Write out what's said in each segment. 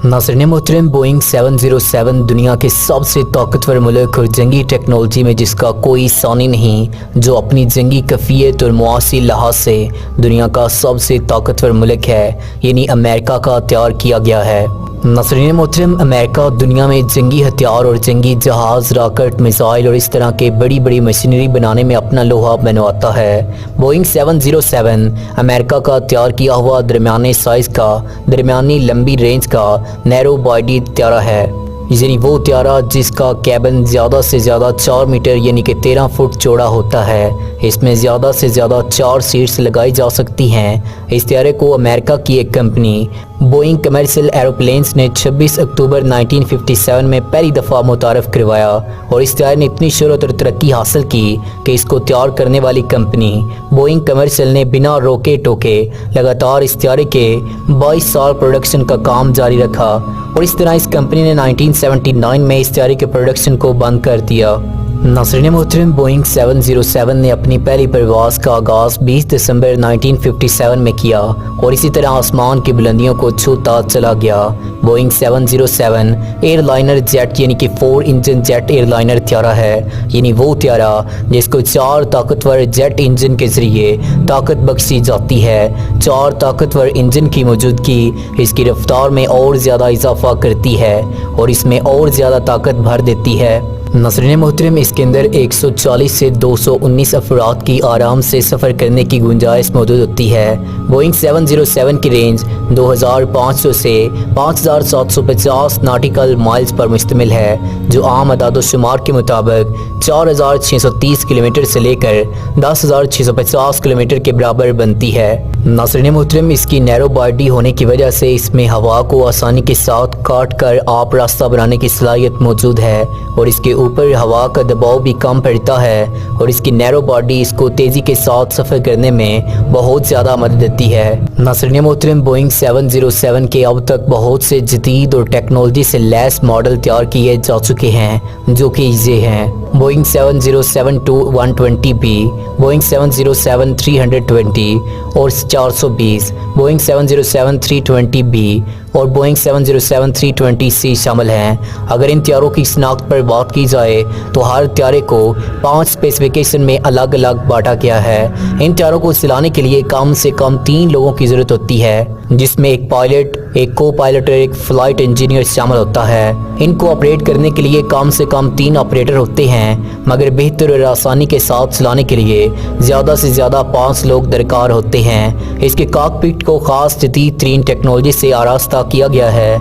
नाज़रीन मोहतरम, बोइंग 707 दुनिया के सबसे ताकतवर मुल्क और जंगी टेक्नोलॉजी में जिसका कोई सानी नहीं, जो अपनी जंगी कफ़ियत और मुआसी लिहाज से दुनिया का सबसे ताकतवर मुल्क है, यानी अमेरिका का तैयार किया गया है। नाज़रीन मोहतरम, अमेरिका दुनिया में जंगी हथियार और जंगी जहाज़, रॉकेट, मिसाइल और इस तरह के बड़ी बड़ी मशीनरी बनाने में अपना लोहा मनवाता है। बोइंग 707 अमेरिका का तैयार किया हुआ दरमियाने साइज़ का, दरमियानी लंबी रेंज का नैरो बॉडी त्यारा है, यानी वो त्यारा जिसका कैबिन ज़्यादा से ज़्यादा 4 मीटर यानी कि 13 फुट चौड़ा होता है। इसमें ज़्यादा से ज़्यादा 4 सीट्स लगाई जा सकती हैं। इस त्यारे को अमेरिका की एक कंपनी बोइंग कमर्शियल एरोप्लेन्स ने 26 अक्टूबर 1957 में पहली दफ़ा मुतारफ़ करवाया और इस त्यारे ने इतनी शोहरत और तरक्की हासिल की कि इसको तैयार करने वाली कंपनी बोइंग कमर्शियल ने बिना रोके टोके लगातार इस त्यारे के 22 साल प्रोडक्शन का काम जारी रखा और इस तरह इस कंपनी ने 1979 में इस त्यारे के प्रोडक्शन को बंद कर दिया। नाज़रीन मोहतरम, बोइंग 707 ने अपनी पहली परवाज़ का आगाज़ 20 दिसंबर 1957 में किया और इसी तरह आसमान की बुलंदियों को छूता चला गया। बोइंग 707 एयरलाइनर जेट यानी कि 4 इंजन जेट एयरलाइनर त्यारा है, यानी वो त्यारा जिसको 4 ताकतवर जेट इंजन के ज़रिए ताकत बख्शी जाती है। 4 ताकतवर इंजन की मौजूदगी इसकी रफ्तार में और ज़्यादा इजाफा करती है और इसमें और ज़्यादा ताकत भर देती है। नाज़रीन मोहतरम, इसके अंदर 140 से 219 अफराद की आराम से सफ़र करने की गुंजाइश मौजूद होती है। बोइंग 707 की रेंज 2500 से 5750 नाटिकल माइल्स पर मुश्तमिल है, जो आम अदाद-ओ-शुमार के मुताबिक 4630 किलोमीटर से लेकर 10650 किलोमीटर के बराबर बनती है। नाज़रीन मोहतरम, इसकी नैरो बॉडी होने की वजह से इसमें हवा को आसानी के साथ काट कर आप रास्ता बनाने की सलाहियत मौजूद है और इसके ऊपर हवा का दबाव भी कम पड़ता है और इसकी नैरो बॉडी इसको तेज़ी के साथ सफ़र करने में बहुत ज़्यादा मदद देती है। नाज़रीन मोहतरम, बोइंग 707 के अब तक बहुत से जदीद और टेक्नोलॉजी से लैस मॉडल तैयार किए जा चुके हैं, जो कि ये हैं बोइंग 707-120B, बोइंग 707-320 और 420, बोइंग 707-320B और बोइंग 707-320C शामिल हैं। अगर इन त्यारों की शनाख्त पर बात की जाए तो हर त्यारे को 5 स्पेसिफिकेशन में अलग अलग बांटा गया है। इन त्यारों को चलाने के लिए कम से कम 3 लोगों की ज़रूरत होती है, जिसमें एक पायलट, एक को पायलट और एक फ्लाइट इंजीनियर शामिल होता है। इनको ऑपरेट करने के लिए कम से कम 3 ऑपरेटर होते हैं, मगर बेहतर और आसानी के साथ चलाने के लिए ज़्यादा से ज़्यादा 5 लोग दरकार होते हैं। इसके कॉकपिट को ख़ास जदीद तरीन टेक्नोलॉजी से आरास्ता किया गया है।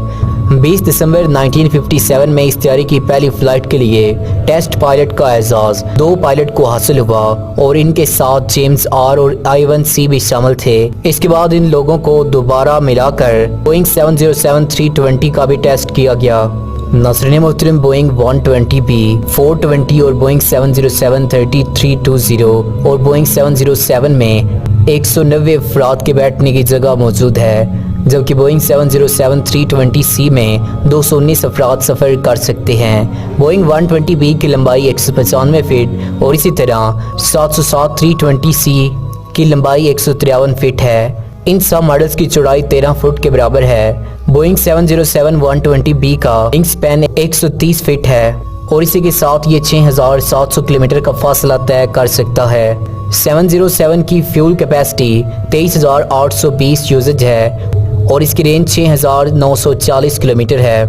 20 दिसंबर 1957 में इस त्यारे की पहली फ़्लाइट के लिए टेस्ट पायलट का एजाज़ 2 पायलट को हासिल हुआ और इनके साथ जेम्स आर और I-1C भी शामिल थे। इसके बाद इन लोगों को दोबारा मिलाकर बोइंग 707-320 का भी टेस्ट किया गया। नाज़रीन मोहतरम, बोइंग 120B, 420 और बोइंग 707-3320 और बोइंग 707 में 190 अफराद के बैठने की जगह मौजूद है, जबकि बोइंग 707-320C में 219 अफराद सफ़र कर सकते हैं। बोइंग 120B की लंबाई 195 फीट और इसी तरह 707-320C की लंबाई 153 फीट है। इन सब मॉडल्स की चौड़ाई 13 फुट के बराबर है। बोइंग 707-120B का विंग स्पैन 130 फीट है और इसी के साथ ये 6700 किलोमीटर का फासला तय कर सकता है। 707 की फ्यूल कैपेसिटी 23,820 यूजेज है और इसकी रेंज 6,940 किलोमीटर है।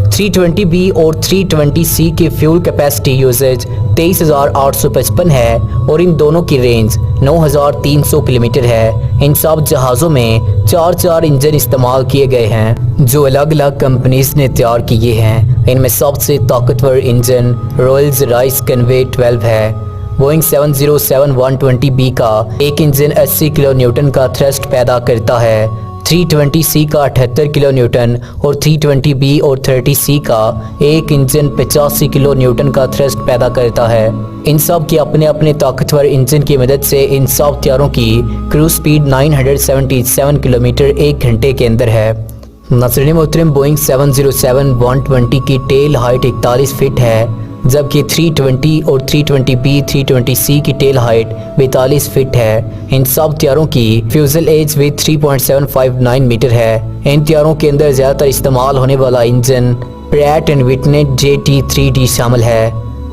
320B और 320C की फ्यूल कैपेसिटी यूजेज 23,855 है और इन दोनों की रेंज 9,300 किलोमीटर है। इन सब जहाज़ों में 4 इंजन इस्तेमाल किए गए हैं, जो अलग अलग कंपनीज ने तैयार किए हैं। इनमें सबसे ताकतवर इंजन रॉयल्स राइस कन्वे 12 है। बोइंग 707-120B का एक इंजन 80 किलो न्यूटन का थ्रस्ट पैदा करता है। 320C का 78 किलो न्यूटन और 320B और 30C का एक इंजन 85 किलो न्यूटन का थ्रस्ट पैदा करता है। इन सब के अपने अपने ताकतवर इंजन की मदद से इन सब त्यारों की क्रूज स्पीड 977 किलोमीटर 1 घंटे के अंदर है। नाज़रीन मोहतरम, बोइंग 707-120 की टेल हाइट 41 फीट है जबकि 320 और 320B 320C की टेल हाइट 42 फीट है। इन सब त्यारों की फ्यूजल एज भी 3.759 मीटर है। इन त्यारों के अंदर ज़्यादातर इस्तेमाल होने वाला इंजन प्रैट एंड विटने JT3D शामिल है।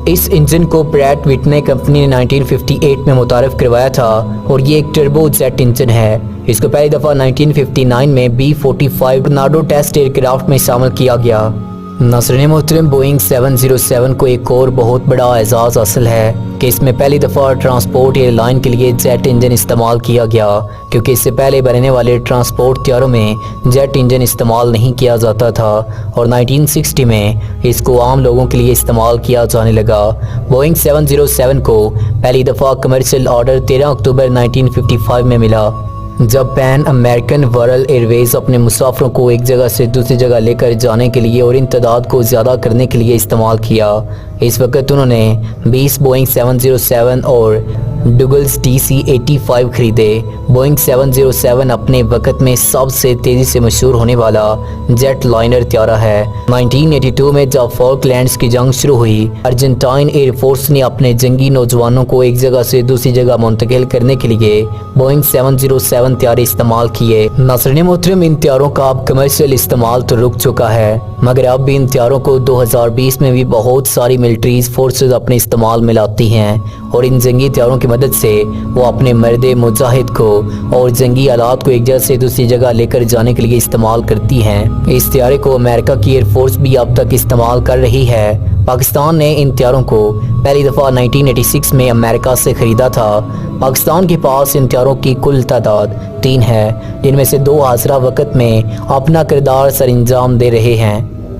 इस इंजन को प्रैट विटने कंपनी ने 1958 में मुतारफ़ करवाया था और ये एक टर्बो जेट इंजन है। इसको पहली दफ़ा 1959 में B-45 टोर्नाडो टेस्ट एयरक्राफ्ट में शामिल किया गया। नाज़रीन मोहतरम, बोइंग 707 को एक और बहुत बड़ा एजाज़ हासिल है कि इसमें पहली दफ़ा ट्रांसपोर्ट एयरलाइन के लिए जेट इंजन इस्तेमाल किया गया, क्योंकि इससे पहले बनने वाले ट्रांसपोर्ट त्यारों में जेट इंजन इस्तेमाल नहीं किया जाता था और 1960 में इसको आम लोगों के लिए इस्तेमाल किया जाने लगा। बोइंग 707 को पहली दफ़ा कमर्शियल ऑर्डर 13 अक्टूबर 1955 में मिला, जब पैन अमेरिकन वर्ल्ड एयरवेज अपने मुसाफिरों को एक जगह से दूसरी जगह लेकर जाने के लिए और इन तादाद को ज़्यादा करने के लिए इस्तेमाल किया। इस वक्त उन्होंने 20 बोइंग 707 और डुगल्स DC-85 खरीदे। बोइंग 707 अपने वक्त में सबसे तेज़ी से मशहूर होने वाला जेट लाइनर त्यारा है। 1982 में जब फॉकलैंड्स की जंग शुरू हुई, अर्जेंटाइन एयरफोर्स ने अपने जंगी नौजवानों को एक जगह से दूसरी जगह मुंतकिल करने के लिए बोइंग 707 त्यारे इस्तेमाल किए। नाज़रीन मोहतरम, इन त्यारों का अब कमर्शियल इस्तेमाल तो रुक चुका है, मगर अब भी इन त्यारों को 2020 में भी बहुत सारी मिलिट्रीज फोर्सेस अपने इस्तेमाल में लाती हैं और इन जंगी त्यारों की मदद से वो अपने मर्दे मुजाहिद को और जंगी आलात को एक जगह से दूसरी जगह लेकर जाने के लिए इस्तेमाल करती हैं। इस त्यारे को अमेरिका की एयरफोर्स भी अब तक इस्तेमाल कर रही है। पाकिस्तान ने इन त्यारों को पहली दफ़ा 1986 में अमेरिका से ख़रीदा था। पाकिस्तान के पास इन त्यारों की कुल तादाद 3 है, जिनमें से 2 हाज़िरा वक़्त में अपना किरदार सरअंजाम दे रहे हैं।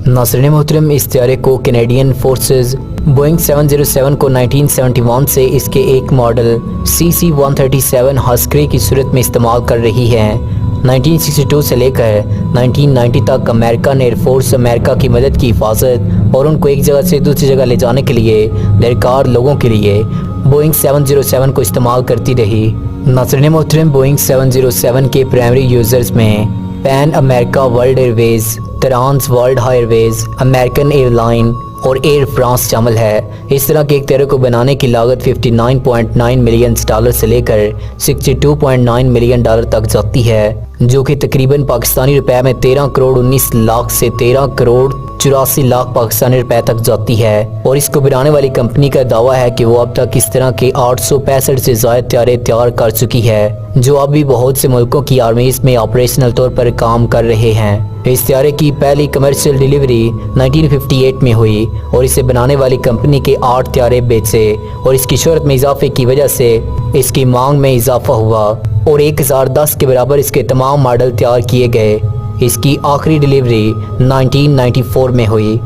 नाज़रीन मोहतरम, इस त्यारे को कैनेडियन फोर्सेस बोइंग 707 को 1971 से इसके एक मॉडल CC-137 हस्करे की सूरत में इस्तेमाल कर रही है। 1962 से लेकर 1990 तक अमेरिकन एयरफोर्स अमेरिका की मदद की हिफाजत और उनको एक जगह से दूसरी जगह ले जाने के लिए दरकार लोगों के लिए बोइंग 707 को इस्तेमाल करती रही। नाज़रीन मोहतरम, बोइंग 707 के प्राइमरी यूज़र्स में Pan America World Airways, Trans World Highways, American Airline और एयर फ्रांस शामिल है। इस तरह के एक त्यारे को बनाने की लागत $59.9 मिलियन से लेकर $62.9 मिलियन तक जाती है, जो कि तकरीबन पाकिस्तानी रुपए में 13 करोड़ 19 लाख से 13 करोड़ 84 लाख पाकिस्तानी रुपए तक जाती है। और इसको बनाने वाली कंपनी का दावा है कि वो अब तक इस तरह के 865 से ज़्यादा त्यारे तैयार कर चुकी है, जो अब भी बहुत से मुल्कों की आर्मीज में ऑपरेशनल तौर पर काम कर रहे हैं। इस त्यारे की पहली कमर्शियल डिलीवरी 1958 में हुई और इसे बनाने वाली कंपनी के 8 त्यारे बेचे और इसकी शोहरत में इजाफे की वजह से इसकी मांग में इजाफा हुआ और 1010 के बराबर इसके तमाम मॉडल तैयार किए गए। इसकी आखिरी डिलीवरी 1994 में हुई।